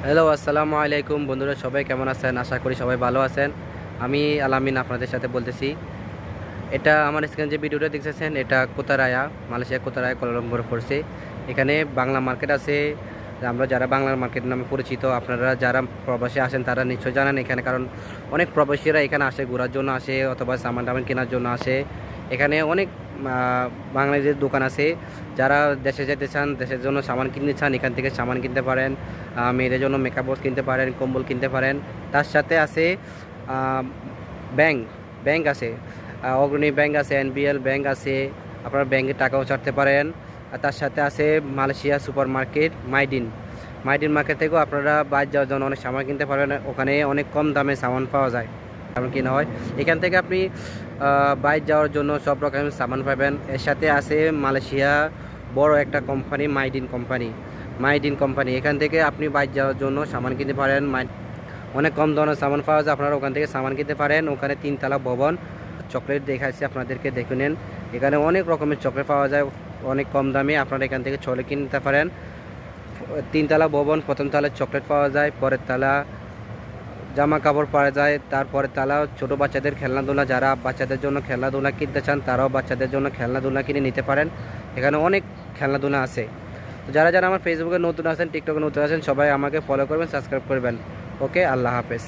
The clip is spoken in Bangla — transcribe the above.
হ্যালো, আসসালামু আলাইকুম বন্ধুরা, সবাই কেমন আছেন? আশা করি সবাই ভালো আছেন। আমি আলামিন আপনাদের সাথে বলতেছি। এটা আমার স্ক্রিনে যে ভিডিওটা দেখতেছেন, এটা কোতারায়া, মালয়েশিয়া কোতারায়া কুয়ালালামপুরে পড়ছে। এখানে বাংলা মার্কেট আছে। আমরা যারা বাংলার মার্কেট নামে পরিচিত, আপনারা যারা প্রবাসী আসেন তারা নিশ্চয় জানেন এখানে, কারণ অনেক প্রবাসীরা এখানে আসে, ঘোরার জন্য আসে অথবা সামান টামান কেনার জন্য আসে। এখানে অনেক বাংলাদেশের দোকান আছে। যারা দেশে যেতে চান, দেশের জন্য সামান কিনতে চান, এখান থেকে সামান কিনতে পারেন। মেয়েদের জন্য মেকআপ বক্স কিনতে পারেন, কম্বল কিনতে পারেন। তার সাথে আছে ব্যাংক ব্যাংক আছে, অগ্রণী ব্যাংক আছে, এনবিএল ব্যাংক আছে। আপনারা ব্যাংকে টাকাও ছাড়তে পারেন। আর তার সাথে আছে Malaysia super market Mydin. Mydin market থেকেও আপনারা বাইরে যাওয়ার জন্য অনেক সামান কিনতে পারবেন। ওখানে অনেক কম দামে সামান পাওয়া যায়, সামান কিনা হয়। এখান থেকে আপনি বাইরে যাওয়ার জন্য সব রকমের সামান পাবেন। এর সাথে আছে মালয়েশিয়া বড় একটা কোম্পানি, মাইডিন কোম্পানি। এখান থেকে আপনি বাইরে যাওয়ার জন্য সামান কিনতে পারেন। অনেক কম ধরনের সামান পাওয়া যায়, আপনারা ওখান থেকে সামান কিনতে পারেন। ওখানে 3 তলা ভবন। চকলেট দেখাচ্ছি আপনাদেরকে, দেখে নেন। এখানে অনেক রকমের চকলেট পাওয়া যায় অনেক কম দামে। আপনারা এখান থেকে চলে কিনতে পারেন। 3 তলা ভবন, প্রথম তলায় চকলেট পাওয়া যায়, পরের তলা জামা কাপড় পাওয়া যায়, তারপরে তালা ছোটো বাচ্চাদের খেলনাধুলা, যারা বাচ্চাদের জন্য খেলনাধুলা কিনতে চান তারাও বাচ্চাদের জন্য খেলনাধুলা কিনে নিতে পারেন। এখানে অনেক খেলনাধুলা আছে। তো যারা যারা আমার ফেসবুকে নতুন আছেন, টিকটকে নতুন আছেন, সবাই আমাকে ফলো করবেন, সাবস্ক্রাইব করবেন। ওকে, আল্লাহ হাফেজ।